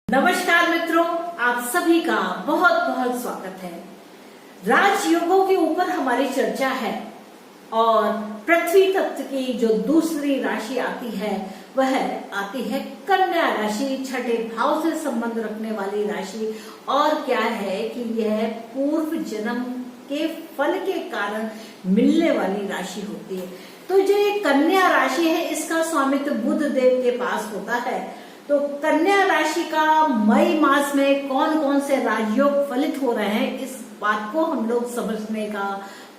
नमस्कार मित्रों, आप सभी का बहुत बहुत स्वागत है। राजयोगों के ऊपर हमारी चर्चा है और पृथ्वी तत्व की जो दूसरी राशि आती है वह आती है कन्या राशि, छठे भाव से संबंध रखने वाली राशि। और क्या है कि यह पूर्व जन्म के फल के कारण मिलने वाली राशि होती है। तो जो ये कन्या राशि है इसका स्वामित्व बुध देव के पास होता है। तो कन्या राशि का मई मास में कौन कौन से राजयोग फलित हो रहे हैं, इस बात को हम लोग समझने का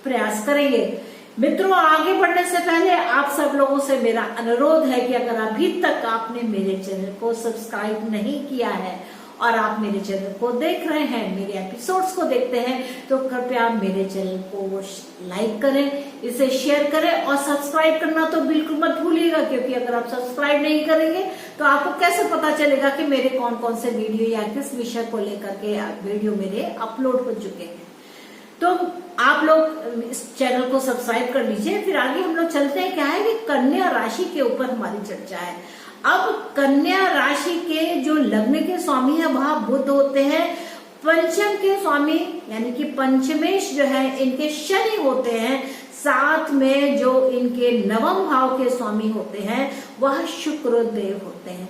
प्रयास करेंगे। मित्रों, आगे बढ़ने से पहले आप सब लोगों से मेरा अनुरोध है कि अगर अभी तक आपने मेरे चैनल को सब्सक्राइब नहीं किया है और आप मेरे चैनल को देख रहे हैं, मेरे एपिसोड्स को देखते हैं, तो कृपया मेरे चैनल को लाइक करें, इसे शेयर करें और सब्सक्राइब करना तो बिल्कुल मत भूलिएगा, क्योंकि अगर आप सब्सक्राइब नहीं करेंगे तो आपको कैसे पता चलेगा कि मेरे कौन कौन से वीडियो या किस विषय को लेकर के वीडियो मेरे अपलोड हो चुके हैं। तो आप लोग इस चैनल को सब्सक्राइब कर लीजिए। फिर आगे हम लोग चलते हैं। क्या है कि कन्या राशि के ऊपर हमारी चर्चा है। अब कन्या राशि के जो लग्न के स्वामी है वह बुध होते हैं। पंचम के स्वामी यानी कि पंचमेश जो है इनके शनि होते हैं। साथ में जो इनके नवम भाव के स्वामी होते हैं वह शुक्र देव होते हैं।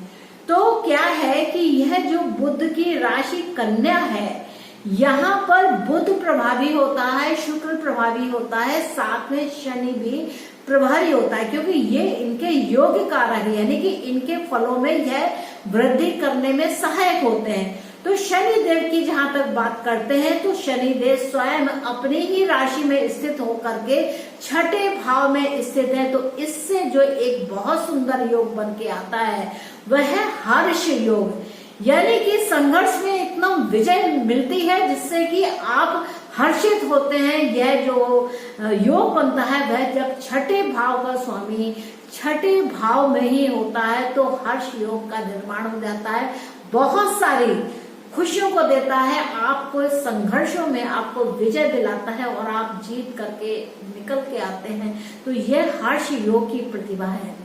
तो क्या है कि यह जो बुध की राशि कन्या है, यहाँ पर बुध प्रभावी होता है, शुक्र प्रभावी होता है, साथ में शनि भी प्रभावी होता है, क्योंकि ये इनके योग कारक है, यानी कि इनके फलों में यह वृद्धि करने में सहायक होते हैं। तो शनि देव की जहां तक बात करते हैं तो शनि देव स्वयं अपनी ही राशि में स्थित होकर के छठे भाव में स्थित है। तो इससे जो एक बहुत सुंदर योग बन के आता है वह है हर्ष योग, यानी कि संघर्ष में इतना विजय मिलती है जिससे कि आप हर्षित होते हैं। यह जो योग बनता है वह जब छठे भाव का स्वामी छठे भाव में ही होता है तो हर्ष योग का निर्माण हो जाता है। बहुत सारी खुशियों को देता है, आपको संघर्षों में आपको विजय दिलाता है और आप जीत करके निकल के आते हैं। तो यह हर्ष योग की प्रतिभा है।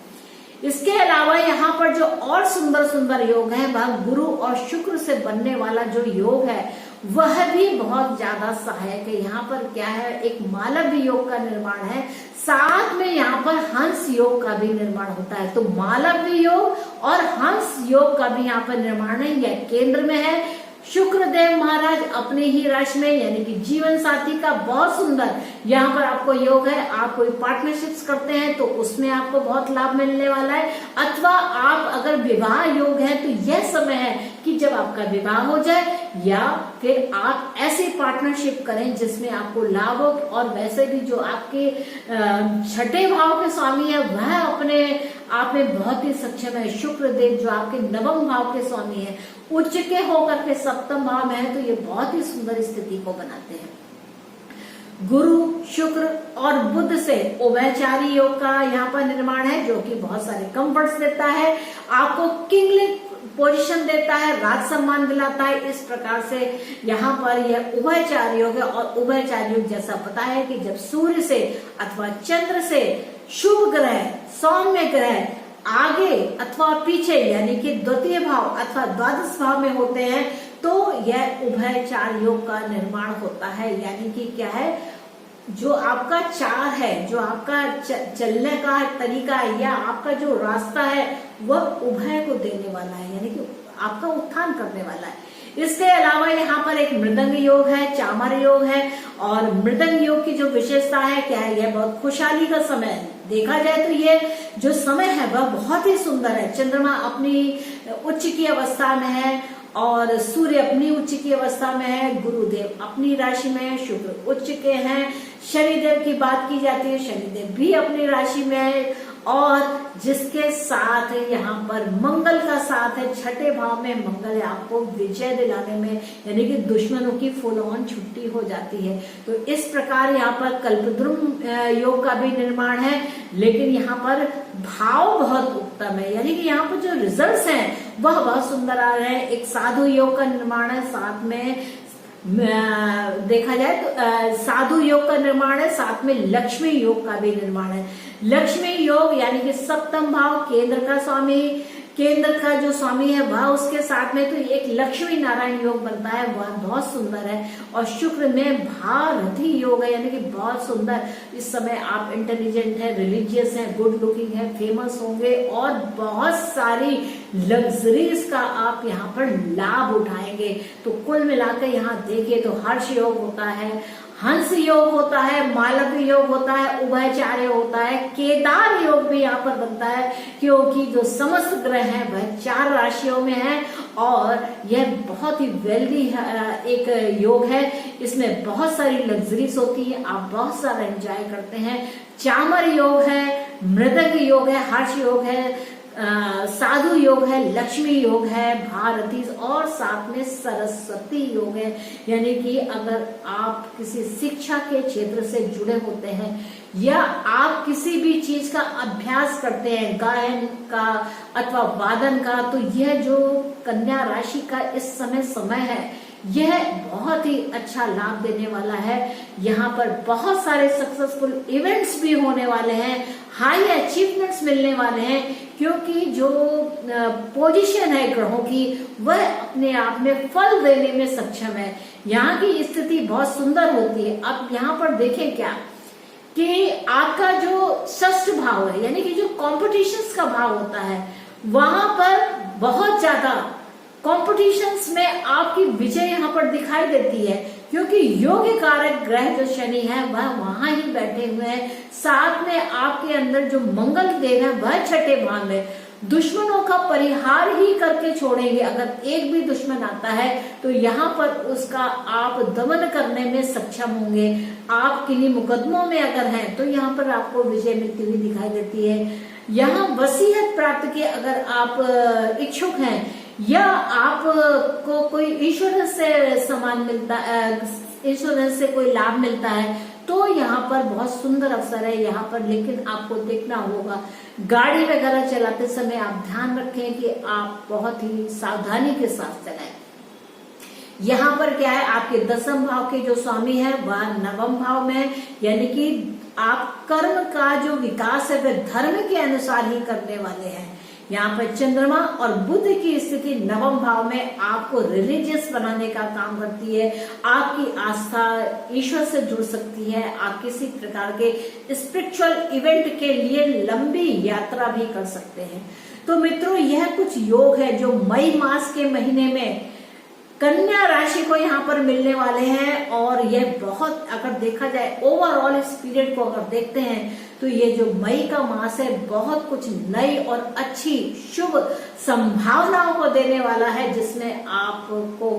इसके अलावा यहाँ पर जो और सुंदर सुंदर योग है वह गुरु और शुक्र से बनने वाला जो योग है वह भी बहुत ज्यादा सहायक है। यहाँ पर क्या है, एक मालव्य योग का निर्माण है, साथ में यहाँ पर हंस योग का भी निर्माण होता है। तो मालव्य योग और हंस योग का भी यहाँ पर निर्माण है। यह केंद्र में है। शुक्रदेव महाराज अपनी ही राशि में, यानी कि जीवन साथी का बहुत सुंदर यहाँ पर आपको योग है। आप कोई पार्टनरशिप्स करते हैं तो उसमें आपको बहुत लाभ मिलने वाला है, अथवा आप अगर विवाह योग है तो यह समय है कि जब आपका विवाह हो जाए या फिर आप ऐसी पार्टनरशिप करें जिसमें आपको लाभ हो। और वैसे भी जो आपके छठे भाव के स्वामी है वह अपने आप में बहुत ही सक्षम है। शुक्र देव जो आपके नवम भाव के स्वामी है उच्च के होकर के सप्तम भाव में है, तो ये बहुत ही सुंदर स्थिति को बनाते हैं। गुरु शुक्र और बुध से उभयचारी योग का यहाँ पर निर्माण है, जो कि बहुत सारे कंफर्ट्स देता है, आपको किंगली पोजीशन देता है, राज सम्मान दिलाता है। इस प्रकार से यहाँ पर यह उभयचारी योग है। और उभयचारी योग जैसा पता है कि जब सूर्य से अथवा चंद्र से शुभ ग्रह, सौम्य ग्रह आगे अथवा पीछे यानी कि द्वितीय भाव अथवा द्वादश भाव में होते हैं तो यह उभयचार योग का निर्माण होता है। यानी कि क्या है, जो आपका चार है, जो आपका चलने का तरीका है या आपका जो रास्ता है वह उभय को देने वाला है, यानी कि आपका उत्थान करने वाला है। इसके अलावा यहाँ पर एक मृदंग योग है, चामर योग है। और मृदंग योग की जो विशेषता है क्या है, यह बहुत खुशहाली का समय है। देखा जाए तो ये जो समय है वह बहुत ही सुंदर है। चंद्रमा अपनी उच्च की अवस्था में है और सूर्य अपनी उच्च की अवस्था में है, गुरुदेव अपनी राशि में है, शुक्र उच्च के हैं। शनिदेव की बात की जाती है, शनिदेव भी अपनी राशि में है। और जिसके साथ यहाँ पर मंगल का साथ है, छठे भाव में मंगल है, आपको विजय दिलाने में, यानी कि दुश्मनों की फुल ऑन छुट्टी हो जाती है। तो इस प्रकार यहाँ पर कल्पद्रुम योग का भी निर्माण है। लेकिन यहाँ पर भाव बहुत उत्तम है, यानी कि यहाँ पर जो रिजल्ट्स हैं वह बहुत सुंदर आ रहे हैं। एक साधु योग का निर्माण है, साथ में देखा जाए तो साधु योग का निर्माण है, साथ में लक्ष्मी योग का भी निर्माण है। लक्ष्मी योग यानी कि सप्तम भाव केंद्र का स्वामी केंद्र का जो स्वामी है वह उसके साथ में, तो एक लक्ष्मी नारायण योग बनता है, वह बहुत सुंदर है। और शुक्र में भारती योग है, यानी कि बहुत सुंदर। इस समय आप इंटेलिजेंट है, रिलीजियस है, गुड लुकिंग है, फेमस होंगे और बहुत सारी लग्जरीज का आप यहाँ पर लाभ उठाएंगे। तो कुल मिलाकर यहाँ देखिए तो हर्ष योग होता है, हंस योग होता है, मालव योग होता है, उभयचार्य होता है, केदार योग भी यहाँ पर बनता है, क्योंकि जो समस्त ग्रह हैं वह 4 राशियों में हैं और यह बहुत ही वेल्दी एक योग है। इसमें बहुत सारी लग्जरीज होती है, आप बहुत सारा एंजॉय करते हैं। चामर योग है, मृदंग योग है, हर्ष योग है, साधु योग है, लक्ष्मी योग है, भारती और साथ में सरस्वती योग है। यानी कि अगर आप किसी शिक्षा के क्षेत्र से जुड़े होते हैं या आप किसी भी चीज का अभ्यास करते हैं, गायन का अथवा वादन का, तो यह जो कन्या राशि का इस समय है यह बहुत ही अच्छा लाभ देने वाला है। यहाँ पर बहुत सारे सक्सेसफुल इवेंट्स भी होने वाले हैं, हाई अचीवमेंट्स मिलने वाले हैं, क्योंकि जो पोजीशन है ग्रहों की वह अपने आप में फल देने में सक्षम है। यहाँ की स्थिति बहुत सुंदर होती है। अब यहाँ पर देखें क्या कि आपका जो षष्ठ भाव है, यानी कि जो कॉम्पिटिशन्स का भाव होता है, वहां पर बहुत ज्यादा कॉम्पिटिशन्स में आपकी विजय यहाँ पर दिखाई देती है, क्योंकि योग कारक ग्रह जो शनि है वह वहां ही बैठे हुए हैं। साथ में आपके अंदर जो मंगल देव है वह छठे भाव में। दुश्मनों का परिहार ही करके छोड़ेंगे। अगर एक भी दुश्मन आता है तो यहाँ पर उसका आप दमन करने में सक्षम होंगे। आप किन्हीं मुकदमों में अगर हैं तो यहाँ पर आपको विजय मिलती हुई दिखाई देती है। यहाँ वसीयत प्राप्त के अगर आप इच्छुक हैं या आपको कोई इंश्योरेंस से सामान मिलता, इंश्योरेंस से कोई लाभ मिलता है, तो यहाँ पर बहुत सुंदर अवसर है यहाँ पर। लेकिन आपको देखना होगा, गाड़ी वगैरह चलाते समय आप ध्यान रखें कि आप बहुत ही सावधानी के साथ चलाएं। यहाँ पर क्या है, आपके 10वें भाव के जो स्वामी है वह 9वें भाव में है, यानी कि आप कर्म का जो विकास है वह धर्म के अनुसार ही करने वाले हैं। यहाँ पर चंद्रमा और बुध की स्थिति 9वें भाव में आपको रिलीजियस बनाने का काम करती है। आपकी आस्था ईश्वर से जुड़ सकती है। आप किसी प्रकार के स्पिरिचुअल इवेंट के लिए लंबी यात्रा भी कर सकते हैं। तो मित्रों, यह कुछ योग है जो मई मास के महीने में कन्या राशि को यहाँ पर मिलने वाले हैं। और यह बहुत, अगर देखा जाए ओवरऑल इस पीरियड को अगर देखते हैं तो ये जो मई का मास है बहुत कुछ नई और अच्छी शुभ संभावनाओं को देने वाला है, जिसमें आपको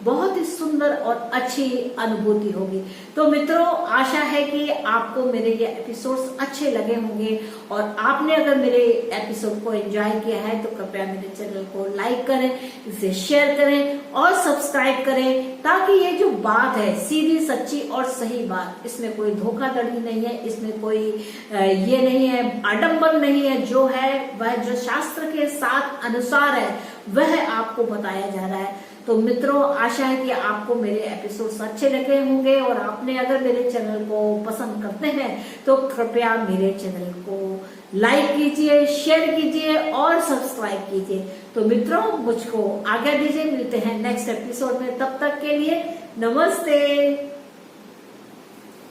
बहुत ही सुंदर और अच्छी अनुभूति होगी। तो मित्रों, आशा है कि आपको मेरे ये एपिसोड्स अच्छे लगे होंगे और आपने अगर मेरे एपिसोड को एंजॉय किया है तो कृपया मेरे चैनल को लाइक करें, इसे शेयर करें और सब्सक्राइब करें, ताकि ये जो बात है सीधी सच्ची और सही बात, इसमें कोई धोखाधड़ी नहीं है, इसमें कोई ये नहीं है, आडंबर नहीं है, जो है वह जो शास्त्र के साथ अनुसार है वह आपको बताया जा रहा है। तो मित्रों, आशा है कि आपको मेरे एपिसोड्स अच्छे लगे होंगे और आपने अगर मेरे चैनल को पसंद करते हैं तो कृपया मेरे चैनल को लाइक कीजिए, शेयर कीजिए और सब्सक्राइब कीजिए। तो मित्रों, मुझको आज्ञा दीजिए, मिलते हैं नेक्स्ट एपिसोड में। तब तक के लिए नमस्ते।